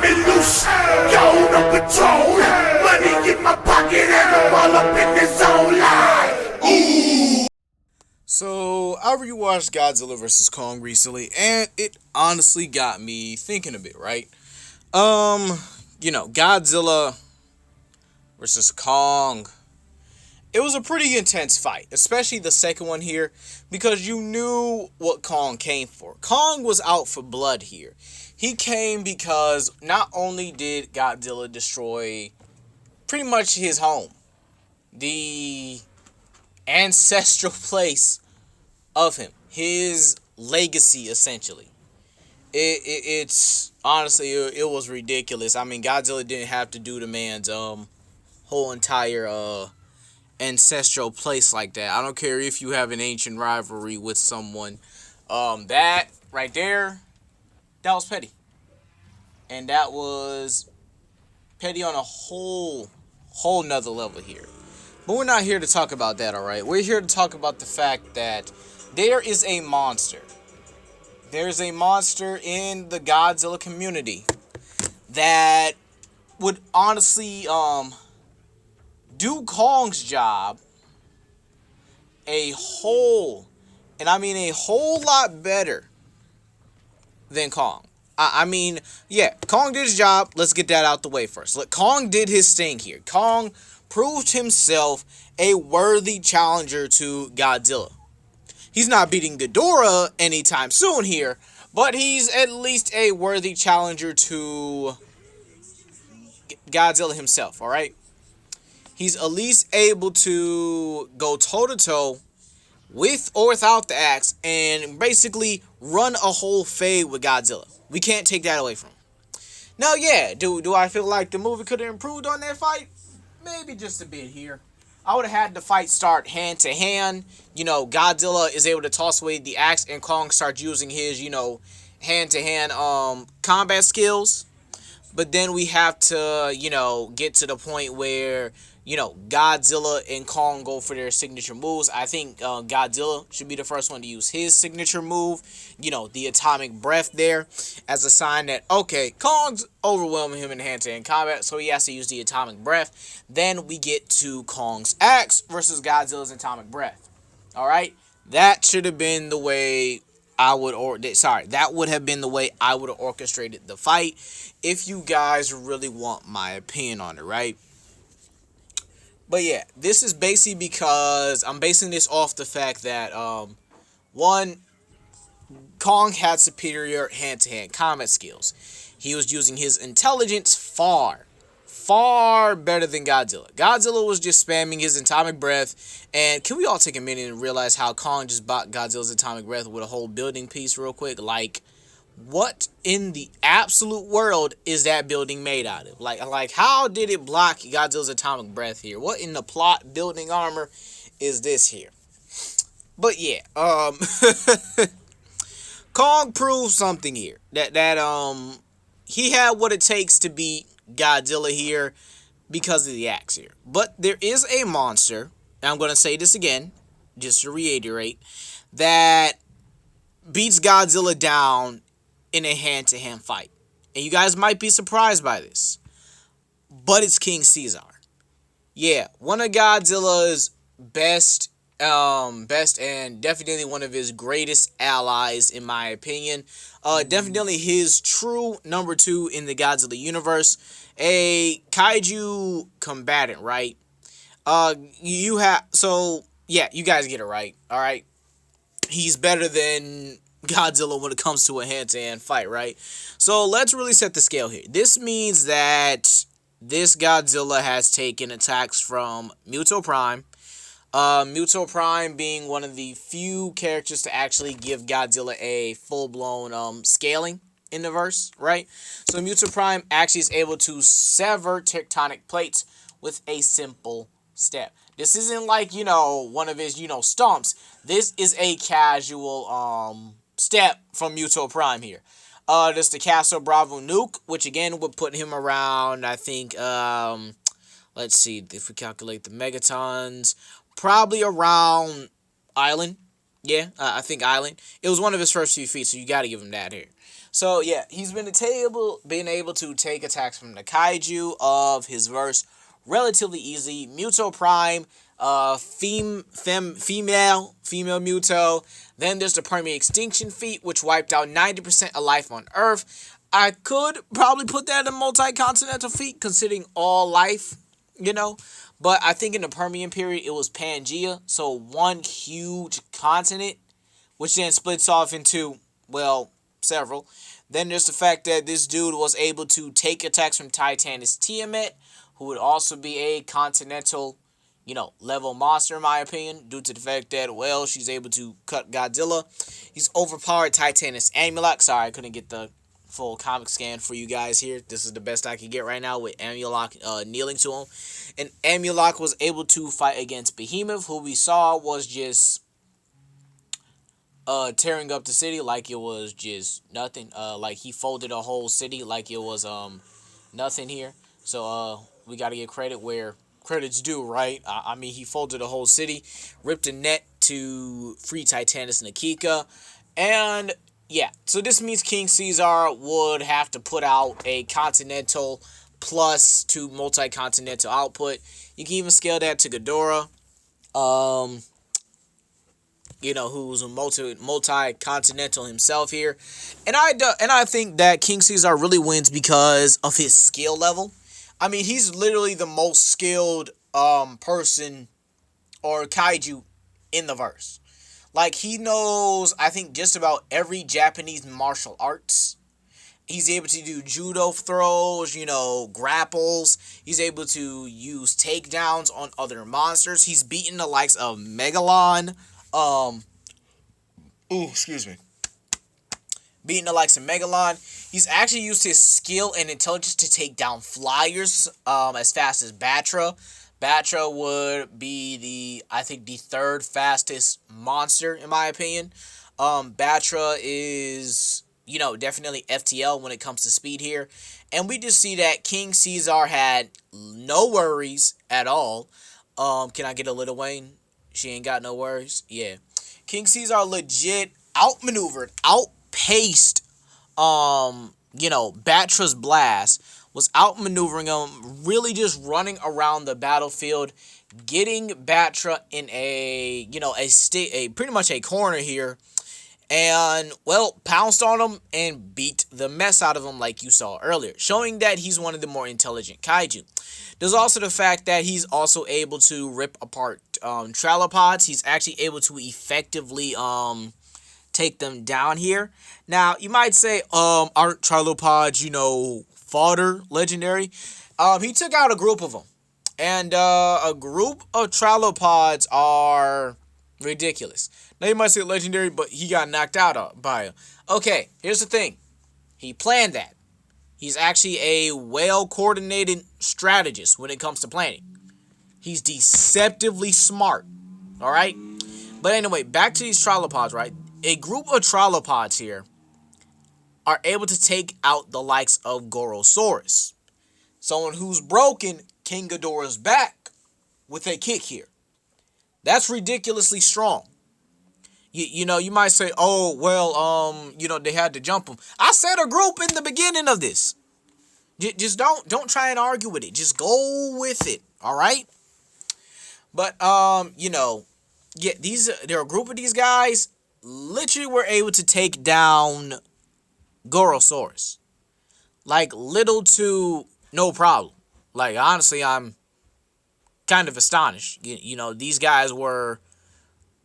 me loose. Go on patrol. Money in my pocket and I'm all up in the zone like, ooh. So I rewatched Godzilla vs Kong recently, and it honestly got me thinking a bit, right? Um, Godzilla versus Kong. It was a pretty intense fight, especially the second one here, because you knew what Kong came for. Kong was out for blood here. He came because not only did Godzilla destroy pretty much his home, the ancestral place of him, his legacy essentially. It's honestly it was ridiculous. I mean, Godzilla didn't have to do the man's whole entire ancestral place like that. I don't care if you have an ancient rivalry with someone. That right there, that was petty, and that was petty on a whole nother level here. But we're not here to talk about that, all right? We're here to talk about the fact that there is a monster. There's a monster in the Godzilla community that would honestly do Kong's job a whole, and I mean a whole lot better than Kong. I mean, yeah, Kong did his job. Let's get that out the way first. Look, Kong did his thing here. Kong proved himself a worthy challenger to Godzilla. He's not beating Ghidorah anytime soon here, but he's at least a worthy challenger to Godzilla himself, alright? He's at least able to go toe-to-toe with or without the axe and basically run a whole fade with Godzilla. We can't take that away from him. Now, yeah, do I feel like the movie could have improved on that fight? Maybe just a bit here. I would have had the fight start hand to hand. Godzilla is able to toss away the axe and Kong starts using his, hand to hand combat skills. But then we have to, get to the point where, Godzilla and Kong go for their signature moves. I think Godzilla should be the first one to use his signature move, the atomic breath there, as a sign that, okay, Kong's overwhelming him in hand-to-hand combat, so he has to use the atomic breath. Then we get to Kong's axe versus Godzilla's atomic breath. Alright? That should have been the way that would have been the way I would have orchestrated the fight, if you guys really want my opinion on it, right? But yeah, this is basically because I'm basing this off the fact that, one, Kong had superior hand-to-hand combat skills. He was using his intelligence far better than Godzilla. Godzilla was just spamming his atomic breath. And can we all take a minute and realize how Kong just bought Godzilla's atomic breath with a whole building piece real quick? Like, what in the absolute world is that building made out of? Like how did it block Godzilla's atomic breath here? What in the plot building armor is this here? But yeah, Kong proved something here. That he had what it takes to beat Godzilla here because of the axe here. But there is a monster, and I'm going to say this again, just to reiterate, that beats Godzilla down in a hand-to-hand fight. And you guys might be surprised by this, but it's King Caesar. Yeah, one of Godzilla's best and definitely one of his greatest allies, in my opinion. Definitely his true number 2 in the Godzilla universe. A kaiju combatant, right? You guys get it right, alright? He's better than Godzilla when it comes to a hand-to-hand fight, right? So let's really set the scale here. This means that this Godzilla has taken attacks from Muto Prime. Muto Prime being one of the few characters to actually give Godzilla a full-blown scaling in the verse, right? So Muto Prime actually is able to sever tectonic plates with a simple step. This isn't like, one of his, stomps. This is a casual step from Muto Prime here. There's the Castle Bravo nuke, which again would put him around, I think, let's see, if we calculate the megatons, probably around Island, Yeah, I think Island. It was one of his first few feats, so you got to give him that here. So yeah, he's been able to take attacks from the kaiju of his verse relatively easy. Muto Prime, female Muto. Then there's the Permian Extinction feat, which wiped out 90% of life on Earth. I could probably put that in a multi-continental feat, considering all life, you know. But I think in the Permian period, it was Pangea, so one huge continent, which then splits off into, well, several. Then there's the fact that this dude was able to take attacks from Titanus Tiamat, who would also be a continental, level monster in my opinion, due to the fact that, well, she's able to cut Godzilla. He's overpowered Titanus Amulok. Sorry, I couldn't get the full comic scan for you guys here. This is the best I can get right now with Amulok kneeling to him. And Amulok was able to fight against Behemoth, who we saw was just tearing up the city like it was just nothing. Like he folded a whole city like it was nothing here. So we got to give credit where credit's due, right? I mean, he folded a whole city, ripped a net to free Titanus Nakika, and yeah. So this means King Caesar would have to put out a continental plus 2 multi-continental output. You can even scale that to Ghidorah. Who's a multi-continental himself here, and I think that King Caesar really wins because of his skill level. I mean, he's literally the most skilled person or kaiju in the verse. Like, he knows, I think, just about every Japanese martial arts. He's able to do judo throws, grapples. He's able to use takedowns on other monsters. He's beaten the likes of Megalon. Excuse me. Beating the likes of Megalon. He's actually used his skill and intelligence to take down flyers as fast as Batra. Batra would be the 3rd fastest monster in my opinion. Batra is, definitely FTL when it comes to speed here. And we just see that King Caesar had no worries at all. Can I get a Lil Wayne? She ain't got no worries. Yeah. King Caesar legit outmaneuvered, outpaced, Batra's blast, was outmaneuvering him, really just running around the battlefield, getting Batra in a pretty much a corner here, and, well, pounced on him and beat the mess out of him like you saw earlier, showing that he's one of the more intelligent kaiju. There's also the fact that he's also able to rip apart tralopods. He's actually able to effectively take them down here. Now, you might say, aren't tralopods, fodder legendary? He took out a group of them. And a group of tralopods are ridiculous. Now, you might say legendary, but he got knocked out by him. Okay, here's the thing. He planned that. He's actually a well-coordinated strategist when it comes to planning. He's deceptively smart. Alright? But anyway, back to these tralopods, right? A group of tralopods here are able to take out the likes of Gorosaurus. Someone who's broken King Ghidorah's back with a kick here. That's ridiculously strong. You might say, oh, well, they had to jump him. I said a group in the beginning of this. Just don't try and argue with it. Just go with it, all right? But, yeah, there are a group of these guys literally were able to take down Gorosaurus. Like, little to no problem. Like, honestly, I'm kind of astonished. These guys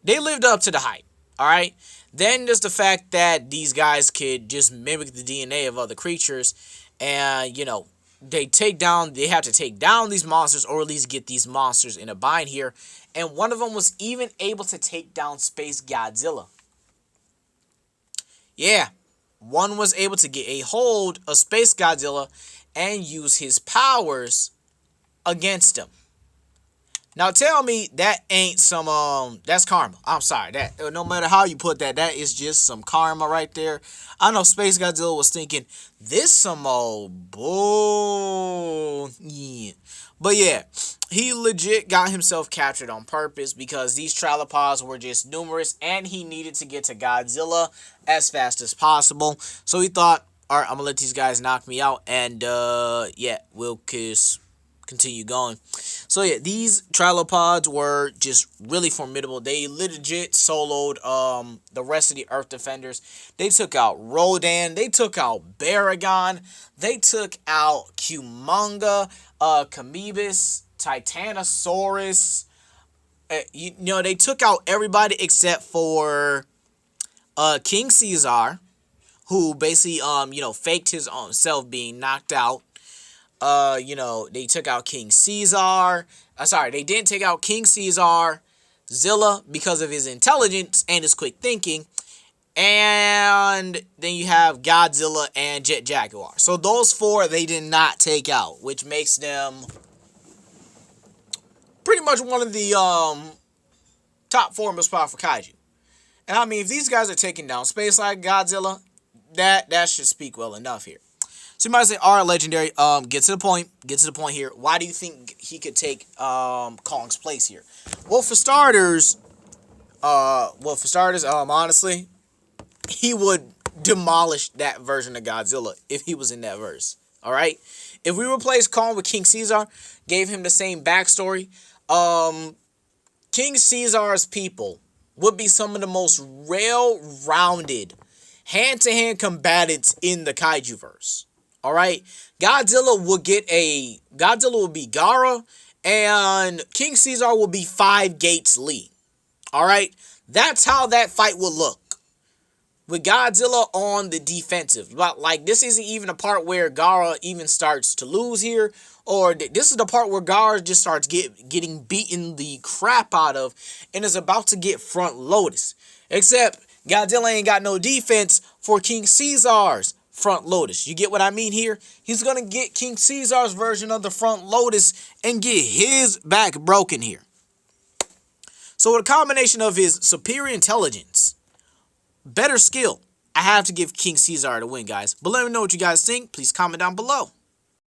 they lived up to the hype. All right. Then there's the fact that these guys could just mimic the DNA of other creatures, and they have to take down these monsters, or at least get these monsters in a bind here. And one of them was even able to take down Space Godzilla. Yeah, one was able to get a hold of Space Godzilla and use his powers against him. Now tell me that ain't some that's karma. I'm sorry. That no matter how you put that, that is just some karma right there. I know Space Godzilla was thinking this some old bull. Yeah. But yeah, he legit got himself captured on purpose because these trilopods were just numerous and he needed to get to Godzilla as fast as possible. So he thought, all right, I'm gonna let these guys knock me out, and yeah, we'll continue going. So yeah, these trilopods were just really formidable. They legit soloed the rest of the Earth Defenders. They took out Rodan. They took out Baragon. They took out Kumonga, Camebis, Titanosaurus. You know, they took out everybody except for King Caesar, who basically faked his own self being knocked out. They took out King Caesar. Sorry, they didn't take out King Caesar, Zilla, because of his intelligence and his quick thinking. And then you have Godzilla and Jet Jaguar. So those four they did not take out, which makes them pretty much one of the top four most powerful kaiju. And I mean, if these guys are taking down space like Godzilla, that should speak well enough here. So you might say, all right, Legendary, get to the point here. Why do you think he could take Kong's place here? Well, for starters, honestly, he would demolish that version of Godzilla if he was in that verse. All right? If we replaced Kong with King Caesar, gave him the same backstory, King Caesar's people would be some of the most well-rounded hand-to-hand combatants in the Kaijuverse. All right? Godzilla will be Gara, and King Caesar will be 5 Gates Lee. All right? That's how that fight will look, with Godzilla on the defensive. But like, this isn't even a part where Gara even starts to lose here, or this is the part where Gara just starts getting beaten the crap out of and is about to get front lotus. Except Godzilla ain't got no defense for King Caesar's front lotus. You get what I mean here? He's gonna get King Caesar's version of the front lotus and get his back broken here. So with a combination of his superior intelligence, better skill, I have to give King Caesar the win, guys. But let me know what you guys think. Please comment down below.